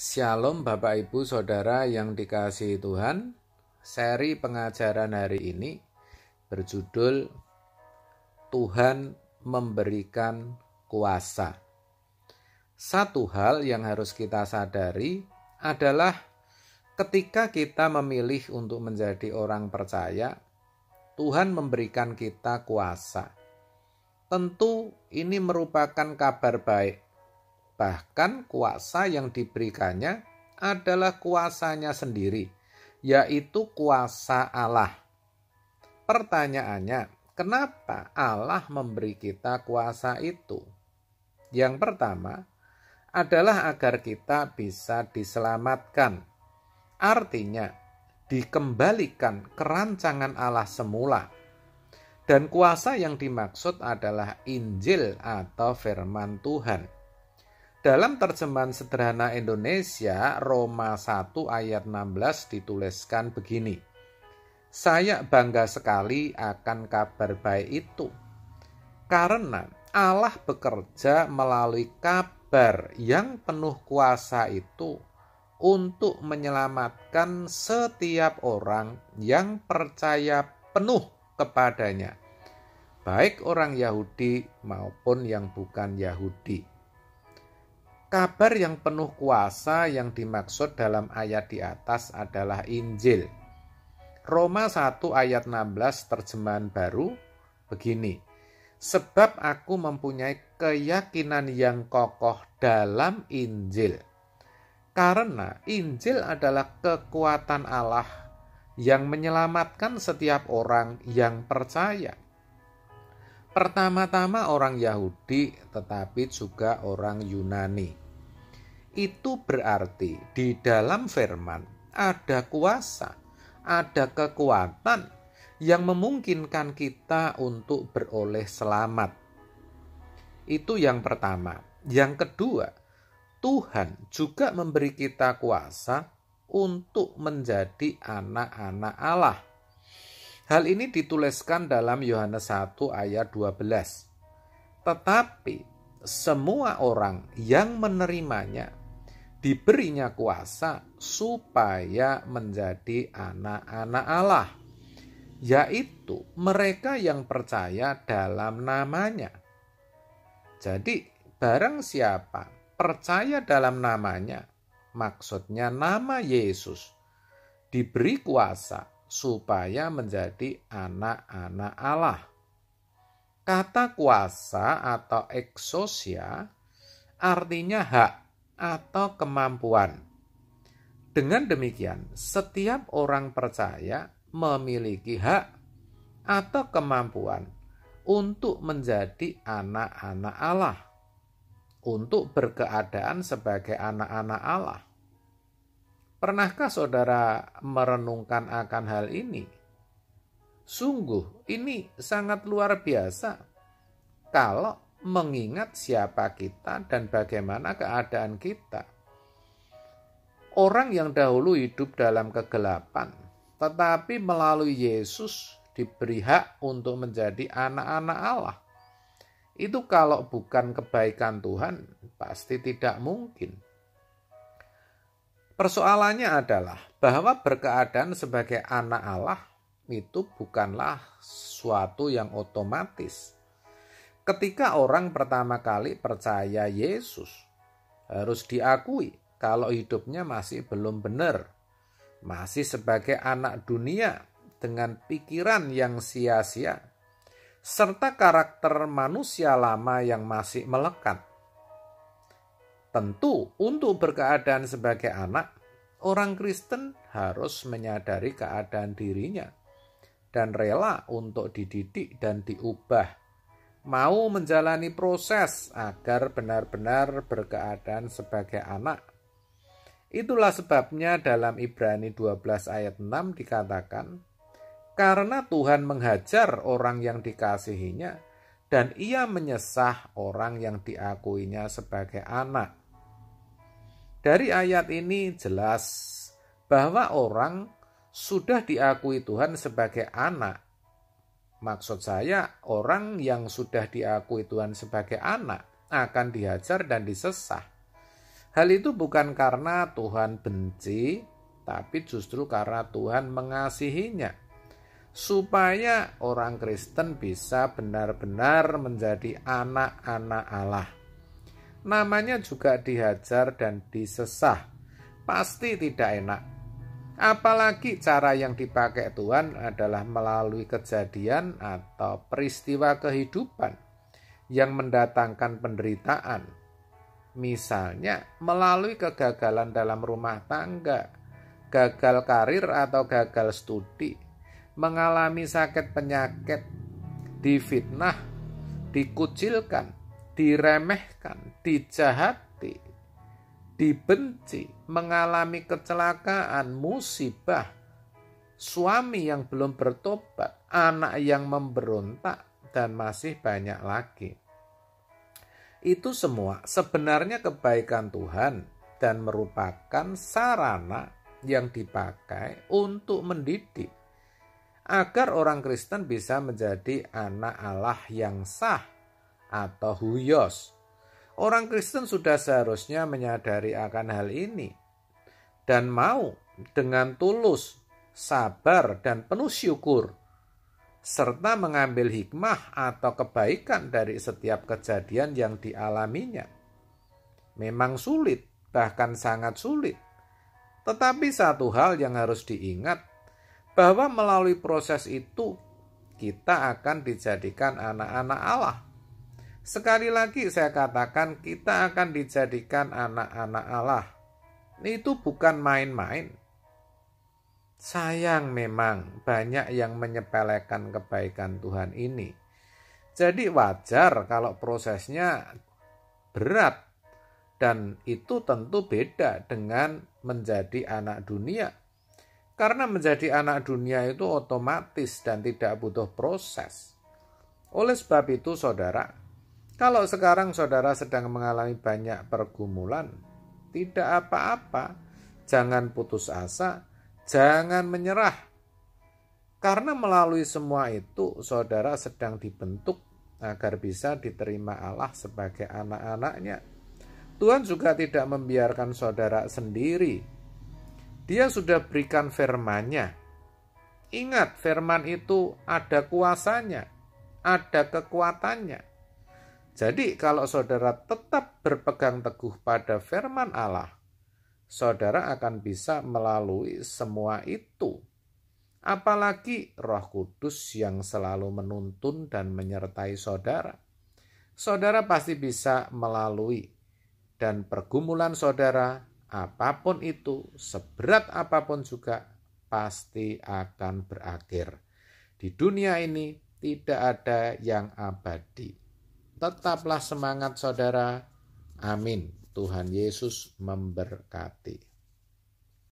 Shalom Bapak Ibu Saudara yang dikasihi Tuhan. Seri pengajaran hari ini berjudul Tuhan memberikan kuasa. Satu hal yang harus kita sadari adalah ketika kita memilih untuk menjadi orang percaya, Tuhan memberikan kita kuasa. Tentu ini merupakan kabar baik. Bahkan kuasa yang diberikannya adalah kuasanya sendiri, yaitu kuasa Allah. Pertanyaannya, kenapa Allah memberi kita kuasa itu? Yang pertama adalah agar kita bisa diselamatkan. Artinya, dikembalikan ke rancangan Allah semula. Dan kuasa yang dimaksud adalah Injil atau firman Tuhan. Dalam terjemahan sederhana Indonesia, Roma 1 ayat 16 dituliskan begini. Saya bangga sekali akan kabar baik itu, karena Allah bekerja melalui kabar yang penuh kuasa itu untuk menyelamatkan setiap orang yang percaya penuh kepadanya, baik orang Yahudi maupun yang bukan Yahudi. Kabar yang penuh kuasa yang dimaksud dalam ayat di atas adalah Injil. Roma 1 ayat 16 terjemahan baru begini. Sebab aku mempunyai keyakinan yang kokoh dalam Injil. Karena Injil adalah kekuatan Allah yang menyelamatkan setiap orang yang percaya. Pertama-tama orang Yahudi, tetapi juga orang Yunani. Itu berarti di dalam firman ada kuasa, ada kekuatan yang memungkinkan kita untuk beroleh selamat. Itu yang pertama. Yang kedua, Tuhan juga memberi kita kuasa untuk menjadi anak-anak Allah. Hal ini dituliskan dalam Yohanes 1 ayat 12. Tetapi semua orang yang menerimanya diberinya kuasa supaya menjadi anak-anak Allah, yaitu mereka yang percaya dalam namanya. Jadi barang siapa percaya dalam namanya, maksudnya nama Yesus, diberi kuasa supaya menjadi anak-anak Allah. Kata kuasa atau exousia artinya hak atau kemampuan. Dengan demikian, setiap orang percaya memiliki hak atau kemampuan untuk menjadi anak-anak Allah, untuk berkeadaan sebagai anak-anak Allah. Pernahkah saudara merenungkan akan hal ini? Sungguh ini sangat luar biasa kalau mengingat siapa kita dan bagaimana keadaan kita. Orang yang dahulu hidup dalam kegelapan, tetapi melalui Yesus diberi hak untuk menjadi anak-anak Allah. Itu kalau bukan kebaikan Tuhan, pasti tidak mungkin. Persoalannya adalah bahwa berkeadaan sebagai anak Allah itu bukanlah suatu yang otomatis. Ketika orang pertama kali percaya Yesus, harus diakui kalau hidupnya masih belum benar, masih sebagai anak dunia dengan pikiran yang sia-sia, serta karakter manusia lama yang masih melekat. Tentu untuk berkeadaan sebagai anak, orang Kristen harus menyadari keadaan dirinya dan rela untuk dididik dan diubah, mau menjalani proses agar benar-benar berkeadaan sebagai anak. Itulah sebabnya dalam Ibrani 12 ayat 6 dikatakan, karena Tuhan menghajar orang yang dikasihinya dan ia menyesah orang yang diakuinya sebagai anak. Dari ayat ini jelas bahwa orang sudah diakui Tuhan sebagai anak. Maksud saya, orang yang sudah diakui Tuhan sebagai anak akan dihajar dan disesah. Hal itu bukan karena Tuhan benci, tapi justru karena Tuhan mengasihinya, supaya orang Kristen bisa benar-benar menjadi anak-anak Allah. Namanya juga dihajar dan disesah, pasti tidak enak. Apalagi cara yang dipakai Tuhan adalah melalui kejadian atau peristiwa kehidupan yang mendatangkan penderitaan. Misalnya melalui kegagalan dalam rumah tangga, gagal karir atau gagal studi, mengalami sakit penyakit, difitnah, dikucilkan, diremehkan, dijahati, dibenci, mengalami kecelakaan, musibah, suami yang belum bertobat, anak yang memberontak, dan masih banyak lagi. Itu semua sebenarnya kebaikan Tuhan dan merupakan sarana yang dipakai untuk mendidik agar orang Kristen bisa menjadi anak Allah yang sah atau huios. Orang Kristen sudah seharusnya menyadari akan hal ini dan mau dengan tulus, sabar, dan penuh syukur, serta mengambil hikmah atau kebaikan dari setiap kejadian yang dialaminya. Memang sulit, bahkan sangat sulit. Tetapi satu hal yang harus diingat, bahwa melalui proses itu kita akan dijadikan anak-anak Allah. Sekali lagi saya katakan, kita akan dijadikan anak-anak Allah. Itu bukan main-main. Sayang memang banyak yang menyepelekan kebaikan Tuhan ini. Jadi wajar kalau prosesnya berat, dan itu tentu beda dengan menjadi anak dunia. Karena menjadi anak dunia itu otomatis dan tidak butuh proses. Oleh sebab itu saudara, kalau sekarang saudara sedang mengalami banyak pergumulan, tidak apa-apa, jangan putus asa, jangan menyerah. Karena melalui semua itu saudara sedang dibentuk agar bisa diterima Allah sebagai anak-anaknya. Tuhan juga tidak membiarkan saudara sendiri. Dia sudah berikan firman-Nya. Ingat, firman itu ada kuasanya, ada kekuatannya. Jadi kalau saudara tetap berpegang teguh pada firman Allah, saudara akan bisa melalui semua itu. Apalagi Roh Kudus yang selalu menuntun dan menyertai saudara. Saudara pasti bisa melalui, dan pergumulan saudara, apapun itu, seberat apapun juga, pasti akan berakhir. Di dunia ini tidak ada yang abadi. Tetaplah semangat saudara. Amin. Tuhan Yesus memberkati.